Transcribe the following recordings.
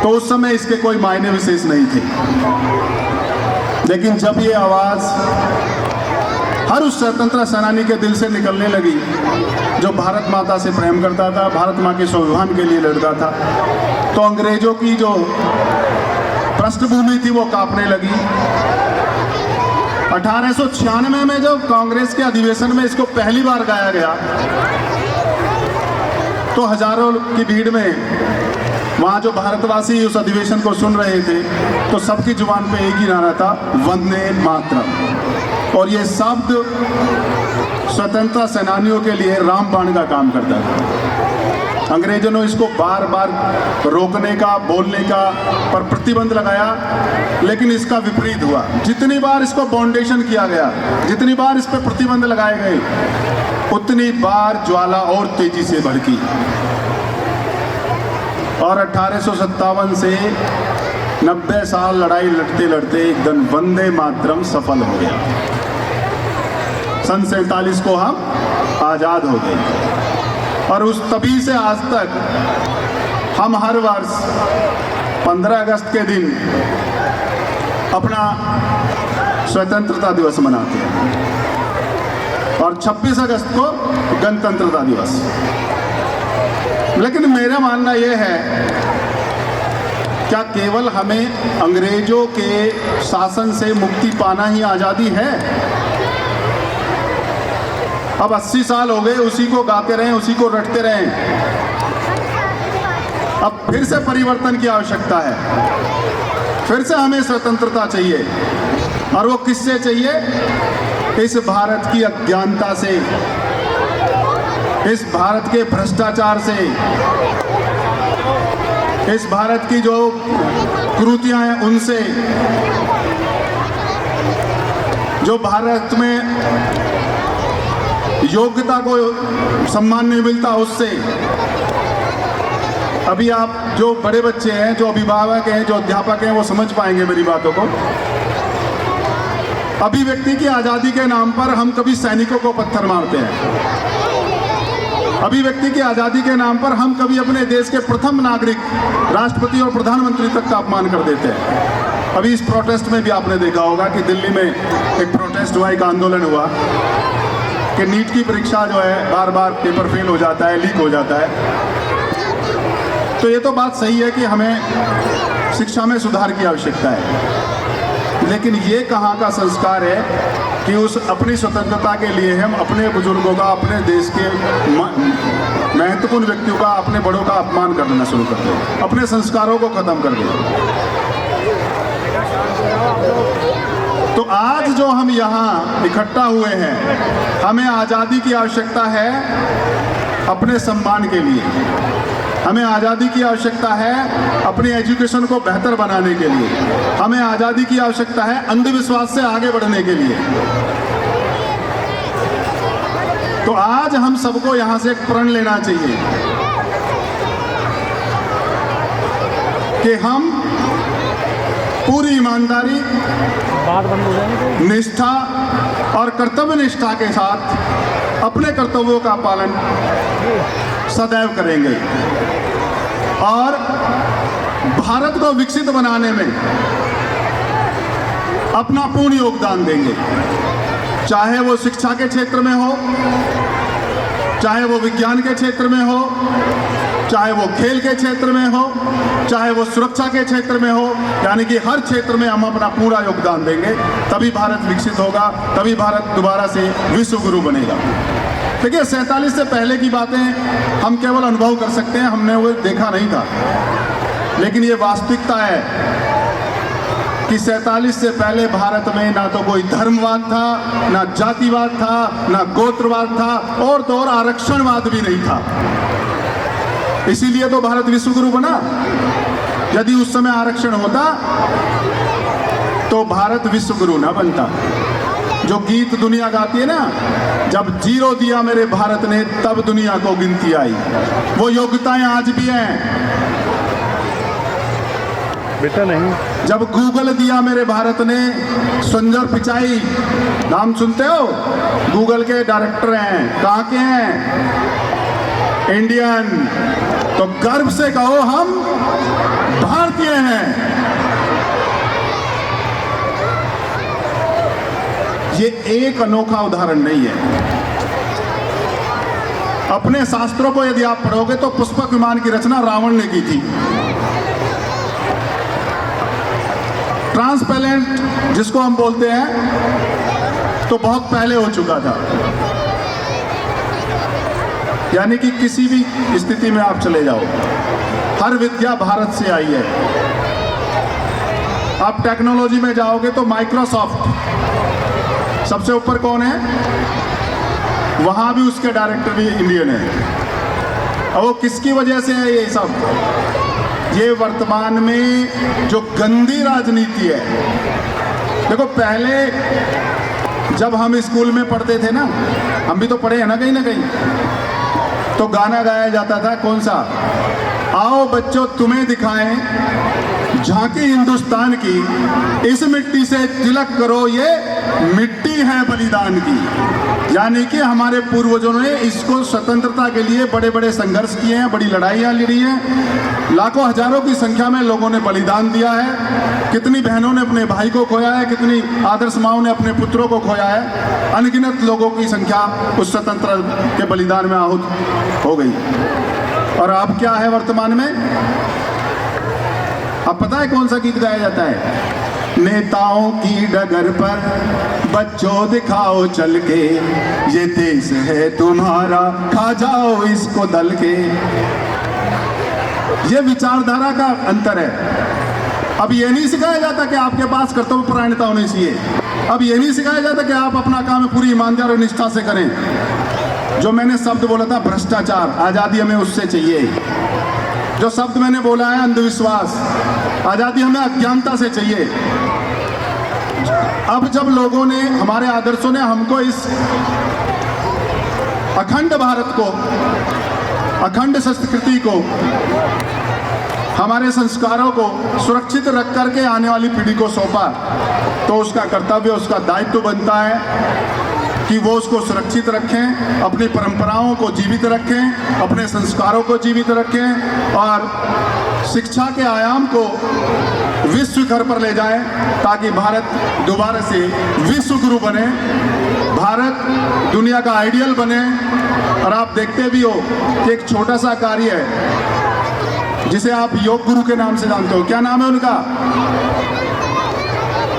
तो उस समय इसके कोई मायने विशेष नहीं थे। लेकिन जब ये आवाज़ हर उस स्वतंत्रता सेनानी के दिल से निकलने लगी जो भारत माता से प्रेम करता था, भारत माँ के स्वाभिमान के लिए लड़ता था, तो अंग्रेजों की जो पृष्ठभूमि थी वो कांपने लगी। 1896 में जब कांग्रेस के अधिवेशन में इसको पहली बार गाया गया तो हजारों की भीड़ में वहाँ जो भारतवासी उस अधिवेशन को सुन रहे थे तो सबकी जुबान पे एक ही नारा था, वंदे मातरम। और ये शब्द स्वतंत्रता सेनानियों के लिए रामबाण का काम करता था। अंग्रेजों ने इसको बार बार रोकने का, बोलने का पर प्रतिबंध लगाया, लेकिन इसका विपरीत हुआ। जितनी बार इसको बाउंडेशन किया गया, जितनी बार इस पर प्रतिबंध लगाए गए, उतनी बार ज्वाला और तेजी से भड़की और 1857 से 90 साल लड़ाई लड़ते लड़ते एक दिन वंदे मातरम सफल हो गया। सन 47 को हम आज़ाद हो गए और उस तभी से आज तक हम हर वर्ष 15 अगस्त के दिन अपना स्वतंत्रता दिवस मनाते हैं और 26 अगस्त को गणतंत्रता दिवस। लेकिन मेरा मानना यह है, क्या केवल हमें अंग्रेजों के शासन से मुक्ति पाना ही आज़ादी है? अब 80 साल हो गए उसी को गाते रहें, उसी को रटते रहें। अब फिर से परिवर्तन की आवश्यकता है, फिर से हमें स्वतंत्रता चाहिए। और वो किससे चाहिए? इस भारत की अज्ञानता से, इस भारत के भ्रष्टाचार से, इस भारत की जो कुरीतियां हैं उनसे, जो भारत में योग्यता को सम्मान नहीं मिलता उससे। अभी आप जो बड़े बच्चे हैं, जो अभिभावक हैं, जो अध्यापक हैं, वो समझ पाएंगे मेरी बातों को। अभिव्यक्ति की आज़ादी के नाम पर हम कभी सैनिकों को पत्थर मारते हैं। अभिव्यक्ति की आज़ादी के नाम पर हम कभी अपने देश के प्रथम नागरिक, राष्ट्रपति और प्रधानमंत्री तक का अपमान कर देते हैं। अभी इस प्रोटेस्ट में भी आपने देखा होगा कि दिल्ली में एक प्रोटेस्ट हुआ, एक आंदोलन हुआ कि नीट की परीक्षा जो है बार बार पेपर फेल हो जाता है, लीक हो जाता है। तो ये तो बात सही है कि हमें शिक्षा में सुधार की आवश्यकता है, लेकिन ये कहाँ का संस्कार है कि उस अपनी स्वतंत्रता के लिए हम अपने बुजुर्गों का, अपने देश के महत्वपूर्ण व्यक्तियों का, अपने बड़ों का अपमान करना शुरू कर दें, अपने संस्कारों को खत्म कर दें। तो आज जो हम यहाँ इकट्ठा हुए हैं, हमें आज़ादी की आवश्यकता है अपने सम्मान के लिए, हमें आज़ादी की आवश्यकता है अपनी एजुकेशन को बेहतर बनाने के लिए, हमें आज़ादी की आवश्यकता है अंधविश्वास से आगे बढ़ने के लिए। तो आज हम सबको यहाँ से एक प्रण लेना चाहिए कि हम पूरी ईमानदारी, निष्ठा और कर्तव्य निष्ठा के साथ अपने कर्तव्यों का पालन सदैव करेंगे और भारत को विकसित बनाने में अपना पूर्ण योगदान देंगे, चाहे वो शिक्षा के क्षेत्र में हो, चाहे वो विज्ञान के क्षेत्र में हो, चाहे वो खेल के क्षेत्र में हो, चाहे वो सुरक्षा के क्षेत्र में हो। यानी कि हर क्षेत्र में हम अपना पूरा योगदान देंगे, तभी भारत विकसित होगा, तभी भारत दोबारा से विश्व गुरु बनेगा। देखिए, 47 से पहले की बातें हम केवल अनुभव कर सकते हैं, हमने वो देखा नहीं था। लेकिन ये वास्तविकता है कि 47 से पहले भारत में ना तो कोई धर्मवाद था, ना जातिवाद था, ना गोत्रवाद था और तो और आरक्षणवाद भी नहीं था। इसीलिए तो भारत विश्व गुरु बना। यदि उस समय आरक्षण होता तो भारत विश्व गुरु ना बनता। जो गीत दुनिया गाती है ना, जब जीरो दिया मेरे भारत ने तब दुनिया को गिनती आई, वो योग्यताएं आज भी हैं। बेटा नहीं, जब गूगल दिया मेरे भारत ने, सुंदर पिचाई नाम सुनते हो, गूगल के डायरेक्टर हैं, कहाँ के हैं? इंडियन। तो गर्व से कहो हम भारतीय हैं। ये एक अनोखा उदाहरण नहीं है। अपने शास्त्रों को यदि आप पढ़ोगे तो पुष्पक विमान की रचना रावण ने की थी। ट्रांसपेरेंट जिसको हम बोलते हैं तो बहुत पहले हो चुका था। यानी कि किसी भी स्थिति में आप चले जाओ, हर विद्या भारत से आई है। आप टेक्नोलॉजी में जाओगे तो माइक्रोसॉफ्ट सबसे ऊपर कौन है, वहां भी उसके डायरेक्टर भी इंडियन है। और वो किसकी वजह से है ये सब? ये वर्तमान में जो गंदी राजनीति है। देखो पहले जब हम स्कूल में पढ़ते थे ना, हम भी तो पढ़े हैं ना कहीं, तो गाना गाया जाता था कौन सा, आओ बच्चों तुम्हें दिखाएं झांकी हिंदुस्तान की, इस मिट्टी से तिलक करो ये मिट्टी है बलिदान की। यानी कि हमारे पूर्वजों ने इसको स्वतंत्रता के लिए बड़े बड़े संघर्ष किए हैं, बड़ी लड़ाइयाँ लड़ी हैं, लाखों हजारों की संख्या में लोगों ने बलिदान दिया है। कितनी बहनों ने अपने भाई को खोया है, कितनी आदर्श माओं ने अपने पुत्रों को खोया है। अनगिनत लोगों की संख्या उस स्वतंत्रता के बलिदान में आहूत हो गई। और अब क्या है वर्तमान में? अब पता है कौन सा गीत गाया जाता है? नेताओं की डगर पर बच्चों दिखाओ चल के, ये देश है तुम्हारा खा जाओ इसको दल के। ये विचारधारा का अंतर है। अब ये नहीं सिखाया जाता कि आपके पास कर्तव्य परायणता होनी चाहिए। अब ये नहीं सिखाया जाता कि आप अपना काम पूरी ईमानदारी और निष्ठा से करें। जो मैंने शब्द बोला था भ्रष्टाचार, आज़ादी हमें उससे चाहिए। जो शब्द मैंने बोला है अंधविश्वास, आज़ादी हमें अज्ञानता से चाहिए। अब जब लोगों ने, हमारे आदर्शों ने हमको इस अखंड भारत को, अखंड संस्कृति को, हमारे संस्कारों को सुरक्षित रख करके आने वाली पीढ़ी को सौंपा, तो उसका कर्तव्य, उसका दायित्व बनता है कि वो उसको सुरक्षित रखें, अपनी परंपराओं को जीवित रखें, अपने संस्कारों को जीवित रखें और शिक्षा के आयाम को विश्व घर पर ले जाएं, ताकि भारत दोबारा से विश्व गुरु बने, भारत दुनिया का आइडियल बने। और आप देखते भी हो कि एक छोटा सा कार्य है जिसे आप योग गुरु के नाम से जानते हो। क्या नाम है उनका?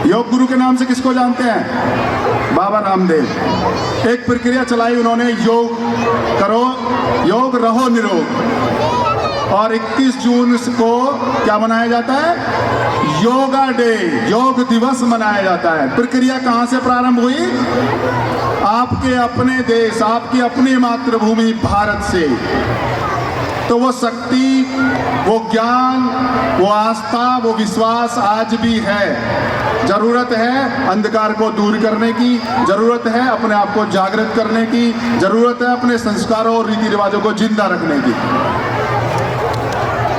योग गुरु के नाम से किसको जानते हैं? बाबा रामदेव। एक प्रक्रिया चलाई उन्होंने, योग करो, योग रहो निरोग। और 21 जून को क्या मनाया जाता है? योगा डे, योग दिवस मनाया जाता है। प्रक्रिया कहाँ से प्रारंभ हुई? आपके अपने देश, आपकी अपनी मातृभूमि भारत से। तो वो शक्ति, वो ज्ञान, वो आस्था, वो विश्वास आज भी है। जरूरत है अंधकार को दूर करने की, जरूरत है अपने आप को जागृत करने की, जरूरत है अपने संस्कारों और रीति रिवाजों को जिंदा रखने की।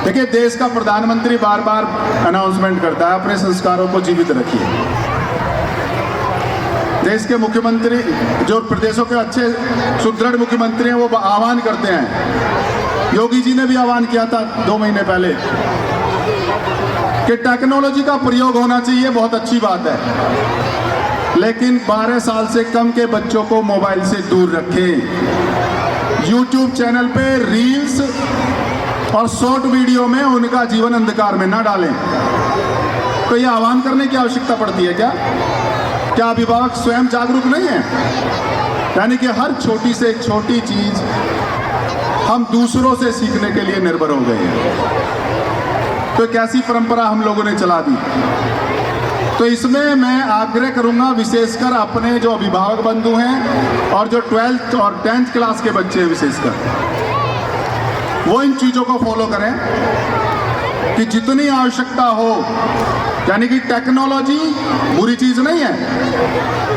देखिए, देश का प्रधानमंत्री बार बार अनाउंसमेंट करता है अपने संस्कारों को जीवित रखिए। देश के मुख्यमंत्री, जो प्रदेशों के अच्छे सुदृढ़ मुख्यमंत्री हैं, वो आह्वान करते हैं। योगी जी ने भी आह्वान किया था 2 महीने पहले कि टेक्नोलॉजी का प्रयोग होना चाहिए, बहुत अच्छी बात है, लेकिन 12 साल से कम के बच्चों को मोबाइल से दूर रखें। यूट्यूब चैनल पे रील्स और शॉर्ट वीडियो में उनका जीवन अंधकार में ना डालें। तो ये आह्वान करने की आवश्यकता पड़ती है क्या अभिभावक स्वयं जागरूक नहीं है? यानी कि हर छोटी से छोटी चीज हम दूसरों से सीखने के लिए निर्भर हो गए हैं। तो कैसी परंपरा हम लोगों ने चला दी। तो इसमें मैं आग्रह करूंगा, विशेषकर अपने जो अभिभावक बंधु हैं और जो 12th और 10th क्लास के बच्चे हैं विशेषकर, वो इन चीज़ों को फॉलो करें कि जितनी आवश्यकता हो। यानी कि टेक्नोलॉजी बुरी चीज़ नहीं है,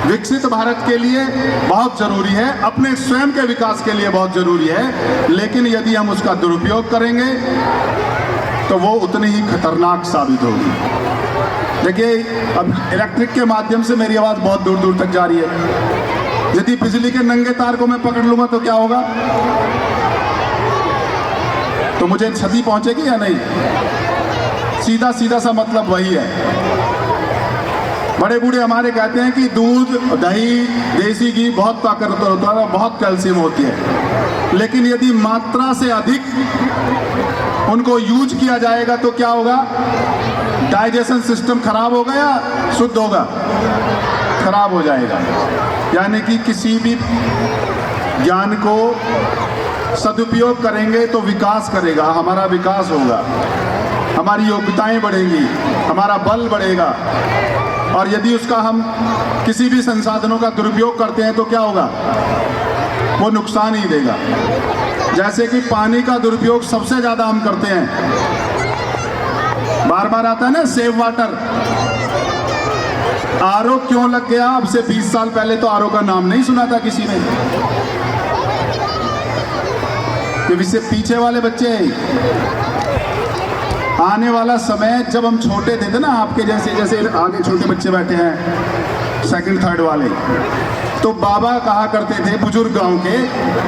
विकसित भारत के लिए बहुत ज़रूरी है, अपने स्वयं के विकास के लिए बहुत ज़रूरी है, लेकिन यदि हम उसका दुरुपयोग करेंगे तो वो उतनी ही खतरनाक साबित होगी। देखिए, अब इलेक्ट्रिक के माध्यम से मेरी आवाज़ बहुत दूर दूर तक जा रही है। यदि बिजली के नंगे तार को मैं पकड़ लूँगा तो क्या होगा? तो मुझे क्षति पहुँचेगी या नहीं? सीधा सीधा सा मतलब वही है। बड़े बूढ़े हमारे कहते हैं कि दूध, दही, देसी घी बहुत ताकतवर होता है, बहुत कैल्शियम होती है, लेकिन यदि मात्रा से अधिक उनको यूज किया जाएगा तो क्या होगा? डाइजेशन सिस्टम खराब होगा या शुद्ध होगा? खराब हो जाएगा। यानी कि किसी भी ज्ञान को सदुपयोग करेंगे तो विकास करेगा, हमारा विकास होगा, हमारी योग्यताएं बढ़ेंगी, हमारा बल बढ़ेगा। और यदि उसका हम किसी भी संसाधनों का दुरुपयोग करते हैं तो क्या होगा? वो नुकसान ही देगा। जैसे कि पानी का दुरुपयोग सबसे ज़्यादा हम करते हैं, बार बार आता है ना सेव वाटर। आरओ क्यों लग गया? अब से 20 साल पहले तो आरओ का नाम नहीं सुना था किसी ने। कि इससे पीछे वाले बच्चे, आने वाला समय जब हम छोटे थे ना, आपके जैसे जैसे आगे छोटे बच्चे बैठे हैं सेकंड थर्ड वाले, तो बाबा कहा करते थे बुजुर्ग गांव के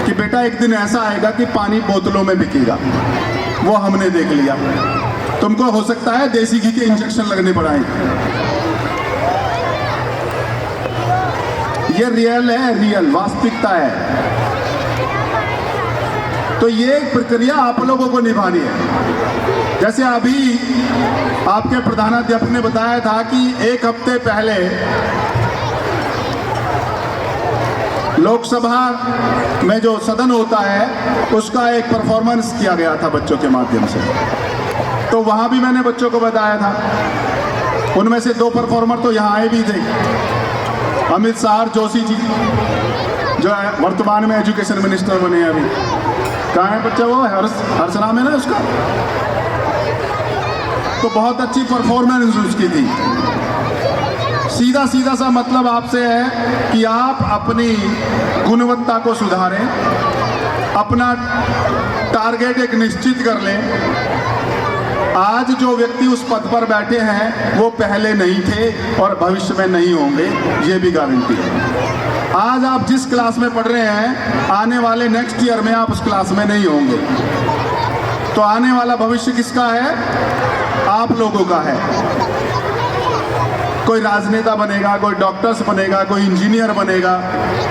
कि बेटा एक दिन ऐसा आएगा कि पानी बोतलों में बिकेगा। वो हमने देख लिया। तुमको हो सकता है देसी घी के इंजेक्शन लगने पड़ाएं। ये रियल है, रियल वास्तविकता है। तो ये प्रक्रिया आप लोगों को निभानी है। जैसे अभी आपके प्रधानाध्यापक ने बताया था कि एक हफ्ते पहले लोकसभा में जो सदन होता है उसका एक परफॉर्मेंस किया गया था बच्चों के माध्यम से। तो वहाँ भी मैंने बच्चों को बताया था। उनमें से 2 परफॉर्मर तो यहाँ आए भी थे, अमित शाह जोशी जी, जो वर्तमान में एजुकेशन मिनिस्टर बने हैं। अभी कहाँ है बच्चा? वो हर्ष नाम है ना उसका। तो बहुत अच्छी परफॉर्मेंस उसकी थी। सीधा सीधा सा मतलब आपसे है कि आप अपनी गुणवत्ता को सुधारें, अपना टारगेट एक निश्चित कर लें। आज जो व्यक्ति उस पद पर बैठे हैं वो पहले नहीं थे और भविष्य में नहीं होंगे, ये भी गारंटी है। आज आप जिस क्लास में पढ़ रहे हैं, आने वाले नेक्स्ट ईयर में आप उस क्लास में नहीं होंगे। तो आने वाला भविष्य किसका है? आप लोगों का है। कोई राजनेता बनेगा, कोई डॉक्टर्स बनेगा, कोई इंजीनियर बनेगा।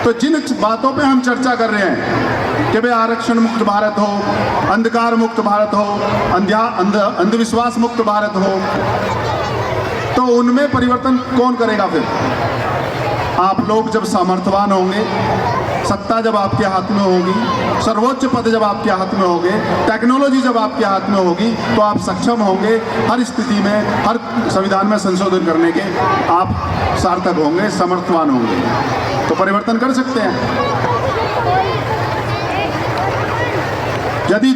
तो जिन बातों पे हम चर्चा कर रहे हैं कि भाई आरक्षण मुक्त भारत हो, अंधकार मुक्त भारत हो, अंधविश्वास मुक्त भारत हो, तो उनमें परिवर्तन कौन करेगा? फिर आप लोग जब सामर्थ्यवान होंगे, सत्ता जब आपके हाथ में होगी, सर्वोच्च पद जब आपके हाथ में होंगे, टेक्नोलॉजी जब आपके हाथ में होगी, तो आप सक्षम होंगे हर स्थिति में, हर संविधान में संशोधन करने के आप सार्थक होंगे, समर्थवान होंगे, तो परिवर्तन कर सकते हैं। यदि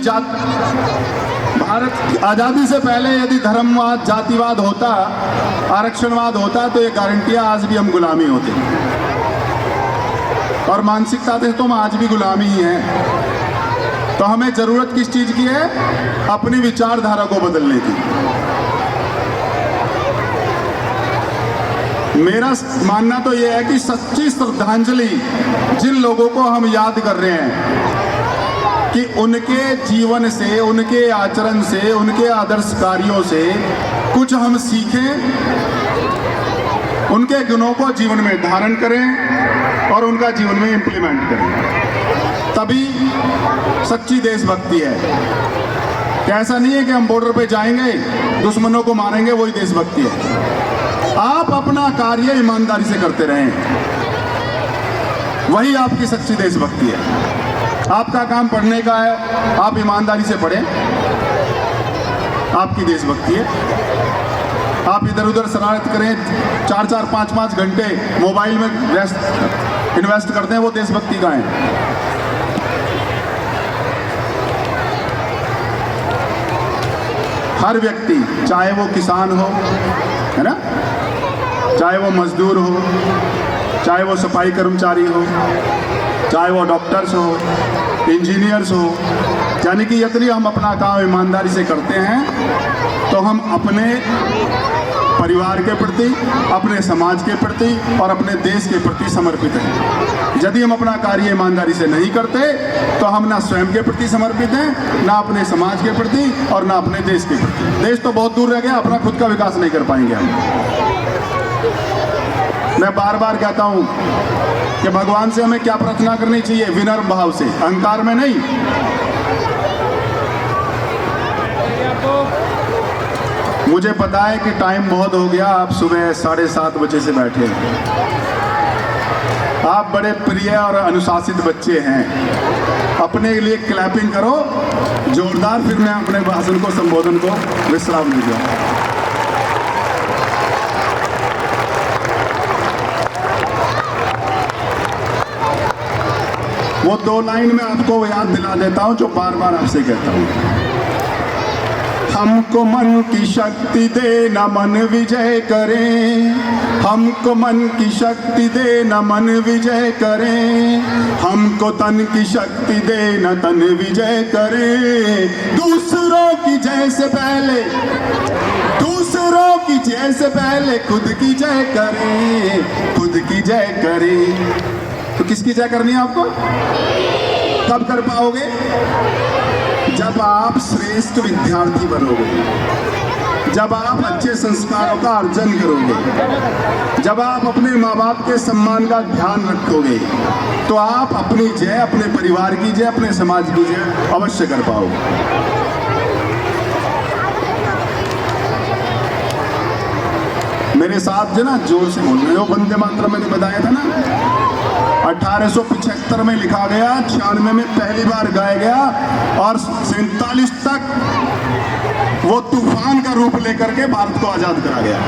भारत की आज़ादी से पहले यदि धर्मवाद, जातिवाद होता, आरक्षणवाद होता, तो ये गारंटियां आज भी हम गुलामी होते। और मानसिकता से तो हम आज भी गुलामी ही हैं। तो हमें जरूरत किस चीज की है? अपनी विचारधारा को बदलने की। मेरा मानना तो यह है कि सच्ची श्रद्धांजलि जिन लोगों को हम याद कर रहे हैं कि उनके जीवन से, उनके आचरण से, उनके आदर्श कार्यों से कुछ हम सीखें, उनके गुणों को जीवन में धारण करें और उनका जीवन में इम्प्लीमेंट करें, तभी सच्ची देशभक्ति है। ऐसा नहीं है कि हम बॉर्डर पे जाएंगे, दुश्मनों को मारेंगे, वही देशभक्ति है। आप अपना कार्य ईमानदारी से करते रहें, वही आपकी सच्ची देशभक्ति है। आपका काम पढ़ने का है, आप ईमानदारी से पढ़ें, आपकी देशभक्ति है। आप इधर उधर शरारत करें, 4-4, 5-5 घंटे मोबाइल में इन्वेस्ट करते हैं, वो देशभक्ति का है। हर व्यक्ति, चाहे वो किसान हो, है ना, चाहे वो मजदूर हो, चाहे वो सफाई कर्मचारी हो, चाहे वो डॉक्टर्स हो, इंजीनियर्स हो, यानी कि यदि हम अपना काम ईमानदारी से करते हैं तो हम अपने परिवार के प्रति, अपने समाज के प्रति और अपने देश के प्रति समर्पित हैं। यदि हम अपना कार्य ईमानदारी से नहीं करते तो हम ना स्वयं के प्रति समर्पित हैं, ना अपने समाज के प्रति और ना अपने देश के प्रति। देश तो बहुत दूर रह गया, अपना खुद का विकास नहीं कर पाएंगे हम। मैं बार बार कहता हूं कि भगवान से हमें क्या प्रार्थना करनी चाहिए, विनम्र भाव से, अहंकार में नहीं। मुझे पता है कि टाइम बहुत हो गया, आप सुबह 7:30 बजे से बैठे हैं। आप बड़े प्रिय और अनुशासित बच्चे हैं। अपने लिए क्लैपिंग करो जोरदार, फिर मैं अपने भाषण को, संबोधन को विश्राम दूंगा। वो 2 लाइन में आपको याद दिला देता हूं जो बार बार आपसे कहता हूं। हमको मन की शक्ति दे न मन विजय करें, हमको मन की शक्ति दे न मन विजय करें, हमको तन की शक्ति दे न तन विजय करें। दूसरों की जय से पहले, दूसरों की जय से पहले खुद की जय करें, खुद की जय करें। तो किसकी जय करनी है आपको? कब कर पाओगे? जब आप श्रेष्ठ विद्यार्थी बनोगे, जब आप अच्छे संस्कारों का अर्जन करोगे, जब आप अपने माँ बाप के सम्मान का ध्यान रखोगे, तो आप अपनी जय, अपने परिवार की जय, अपने समाज की जय अवश्य कर पाओगे। मेरे साथ जो ना जोर से बोल रहे हो, वंदे मातरम मैंने बताया था ना, 1875 में लिखा गया, 96 में पहली बार गाया गया और 47 तक वो तूफान का रूप लेकर के भारत को आजाद करा गया।